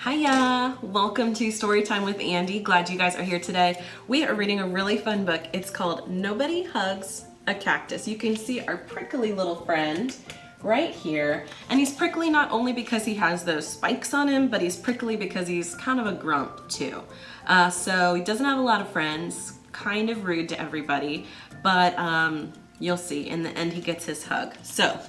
Hiya! Welcome to Storytime with Andy. Glad you guys are here today. We are reading a really fun book. It's called Nobody Hugs a Cactus. You can see our prickly little friend right here. And he's prickly not only because he has those spikes on him, but he's prickly because he's kind of a grump too. So he doesn't have a lot of friends, kind of rude to everybody, but you'll see in the end he gets his hug. So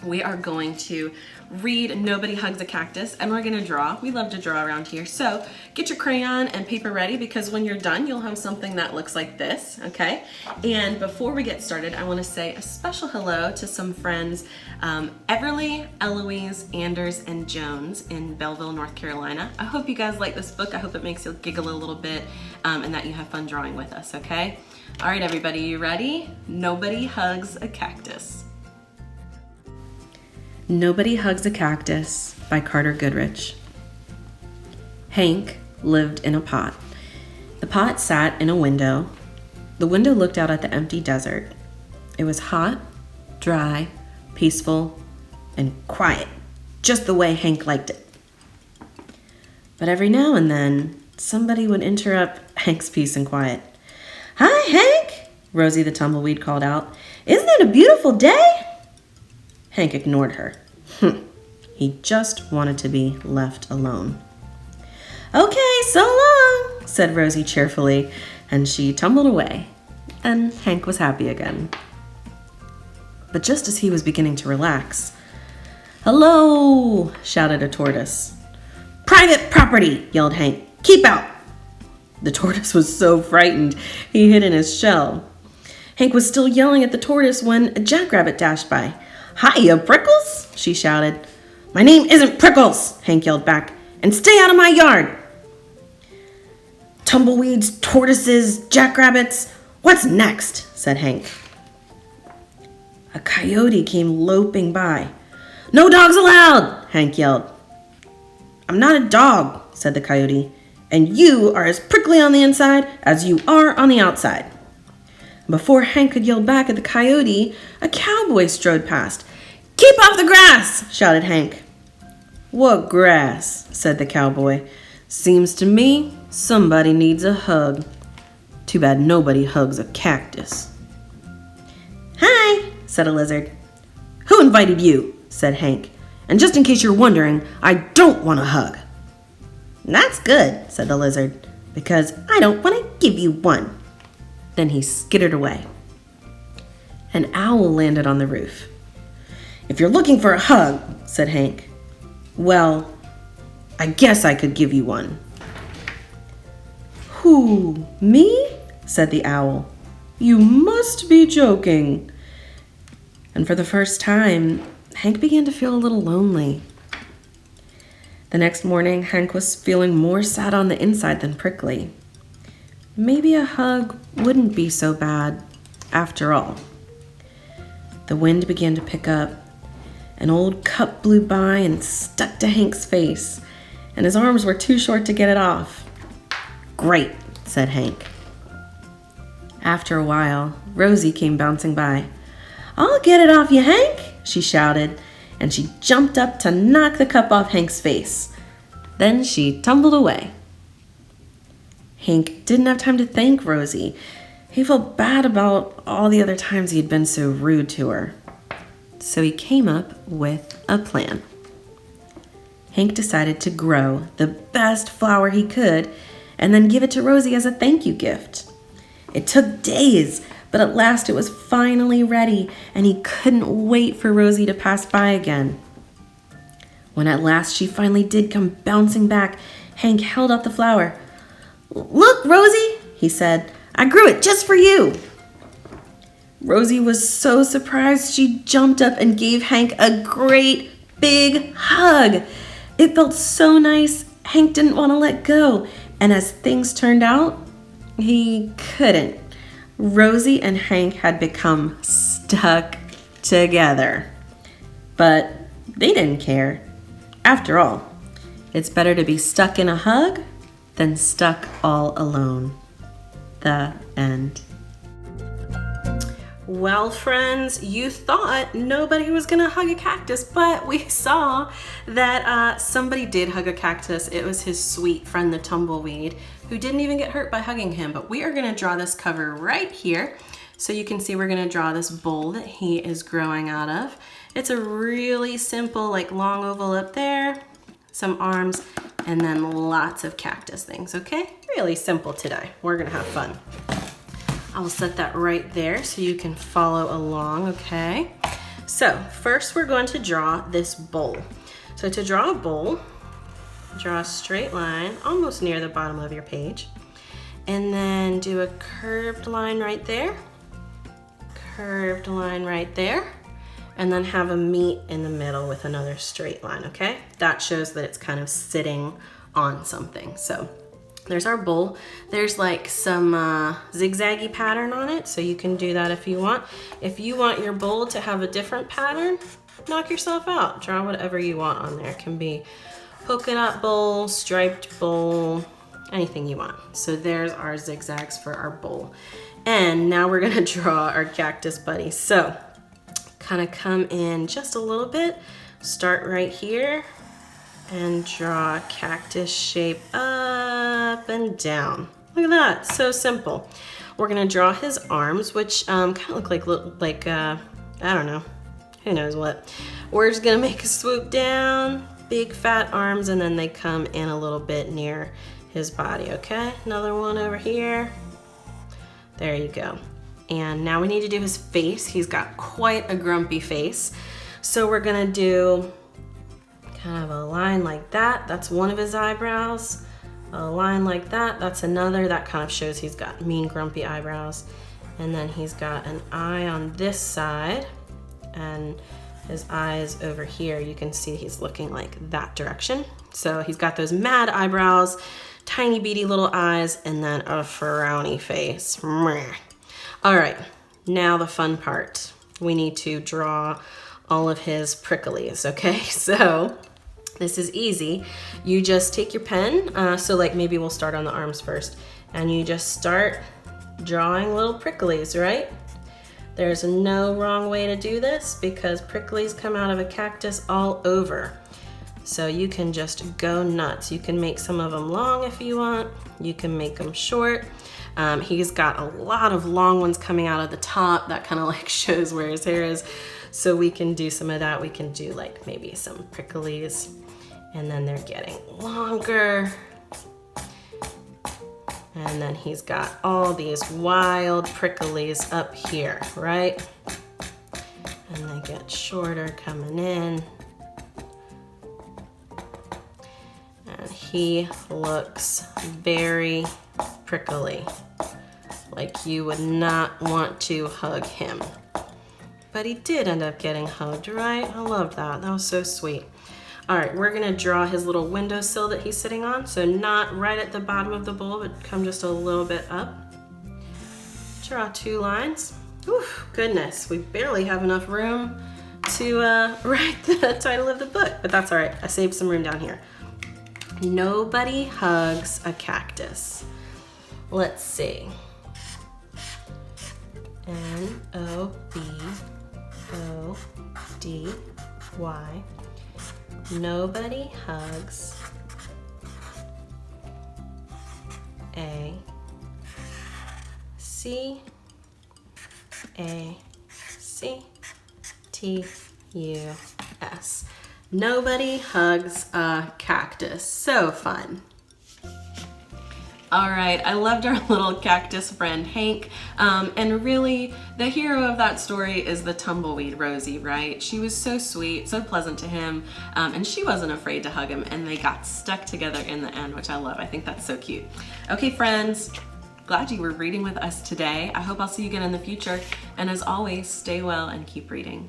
we are going to read Nobody Hugs a Cactus, and we're going to draw. We love to draw around here. So get your crayon and paper ready, because when you're done, you'll have something that looks like this, okay? And before we get started, I want to say a special hello to some friends, Everly, Eloise, Anders, and Jones in Belleville, North Carolina. I hope you guys like this book. I hope it makes you giggle a little bit, and that you have fun drawing with us, okay? All right, everybody, you ready? Nobody Hugs a Cactus. Nobody Hugs a Cactus by Carter Goodrich. Hank lived in a pot. The pot sat in a window. The window looked out at the empty desert. It was hot, dry, peaceful, and quiet, just the way Hank liked it. But every now and then, somebody would interrupt Hank's peace and quiet. "Hi, Hank," Rosie the tumbleweed called out. "Isn't it a beautiful day?" Hank ignored her. He just wanted to be left alone. "Okay, so long," said Rosie cheerfully, and she tumbled away, and Hank was happy again. But just as he was beginning to relax, "Hello!" shouted a tortoise. "Private property!" yelled Hank. "Keep out!" The tortoise was so frightened, he hid in his shell. Hank was still yelling at the tortoise when a jackrabbit dashed by. "Hiya, Prickles!" she shouted. "My name isn't Prickles!" Hank yelled back. "And stay out of my yard!" "Tumbleweeds, tortoises, jackrabbits, what's next?" said Hank. A coyote came loping by. "No dogs allowed!" Hank yelled. "I'm not a dog," said the coyote, "and you are as prickly on the inside as you are on the outside." Before Hank could yell back at the coyote, a cowboy strode past. "Keep off the grass!" shouted Hank. "What grass?" said the cowboy. "Seems to me somebody needs a hug. Too bad nobody hugs a cactus." "Hi," said a lizard. "Who invited you?" said Hank. "And just in case you're wondering, I don't want a hug." "That's good," said the lizard, "because I don't want to give you one." Then he skittered away. An owl landed on the roof. "If you're looking for a hug," said Hank, "well, I guess I could give you one." "Who, me?" said the owl. "You must be joking." And for the first time, Hank began to feel a little lonely. The next morning, Hank was feeling more sad on the inside than prickly. Maybe a hug wouldn't be so bad after all. The wind began to pick up. An old cup blew by and stuck to Hank's face, and his arms were too short to get it off. "Great," said Hank. After a while, Rosie came bouncing by. "I'll get it off you, Hank," she shouted, and she jumped up to knock the cup off Hank's face. Then she tumbled away. Hank didn't have time to thank Rosie. He felt bad about all the other times he had been so rude to her. So he came up with a plan. Hank decided to grow the best flower he could and then give it to Rosie as a thank you gift. It took days, but at last it was finally ready, and he couldn't wait for Rosie to pass by again. When at last she finally did come bouncing back, Hank held out the flower. "Look, Rosie," he said, "I grew it just for you." Rosie was so surprised she jumped up and gave Hank a great big hug. It felt so nice, Hank didn't want to let go, and as things turned out, he couldn't. Rosie and Hank had become stuck together. But they didn't care. After all, it's better to be stuck in a hug than stuck all alone. The end. Well, friends, you thought nobody was gonna hug a cactus, but we saw that somebody did hug a cactus. It was his sweet friend, the tumbleweed, who didn't even get hurt by hugging him. But we are gonna draw this cover right here. So you can see we're gonna draw this bowl that he is growing out of. It's a really simple, like long oval up there, some arms, and then lots of cactus things, okay? Really simple today. We're gonna have fun. I will set that right there so you can follow along, okay? So first we're going to draw this bowl. So to draw a bowl, draw a straight line almost near the bottom of your page, and then do a curved line right there, curved line right there, and then have a meet in the middle with another straight line, okay? That shows that it's kind of sitting on something. So there's our bowl. There's like some zigzaggy pattern on it, so you can do that if you want. If you want your bowl to have a different pattern, knock yourself out. Draw whatever you want on there. It can be polka dot bowl, striped bowl, anything you want. So there's our zigzags for our bowl. And now we're gonna draw our cactus buddy. So kind of come in just a little bit, start right here, and draw a cactus shape up and down. Look at that, so simple. We're gonna draw his arms, which kind of look like I don't know, who knows what. We're just gonna make a swoop down, big fat arms, and then they come in a little bit near his body, okay? Another one over here. There you go. And now we need to do his face. He's got quite a grumpy face. So we're gonna do kind of a line like that. That's one of his eyebrows. A line like that, that's another. That kind of shows he's got mean, grumpy eyebrows. And then he's got an eye on this side, and his eyes over here, you can see he's looking like that direction. So he's got those mad eyebrows, tiny beady little eyes, and then a frowny face. All right, now the fun part. We need to draw all of his pricklies, okay? So this is easy. You just take your pen, so like maybe we'll start on the arms first, and you just start drawing little pricklies, right? There's no wrong way to do this because pricklies come out of a cactus all over. So you can just go nuts. You can make some of them long if you want. You can make them short. He's got a lot of long ones coming out of the top. That kind of like shows where his hair is. So we can do some of that. We can do like maybe some pricklies, and then they're getting longer. And then he's got all these wild pricklies up here, right? And they get shorter coming in. And he looks very prickly, like you would not want to hug him. But he did end up getting hugged, right? I love that. That was so sweet. All right, we're gonna draw his little windowsill that he's sitting on. So not right at the bottom of the bowl, but come just a little bit up. Draw 2 lines. Oof, goodness, we barely have enough room to write the title of the book, but that's all right. I saved some room down here. Nobody hugs a cactus. Let's see. N-O-B-O-D-Y. Nobody hugs a C-A-C-T-U-S. Nobody hugs a cactus. So fun. All right, I loved our little cactus friend, Hank. And really, the hero of that story is the tumbleweed, Rosie, right? She was so sweet, so pleasant to him, and she wasn't afraid to hug him, and they got stuck together in the end, which I love. I think that's so cute. Okay, friends, glad you were reading with us today. I hope I'll see you again in the future. And as always, stay well and keep reading.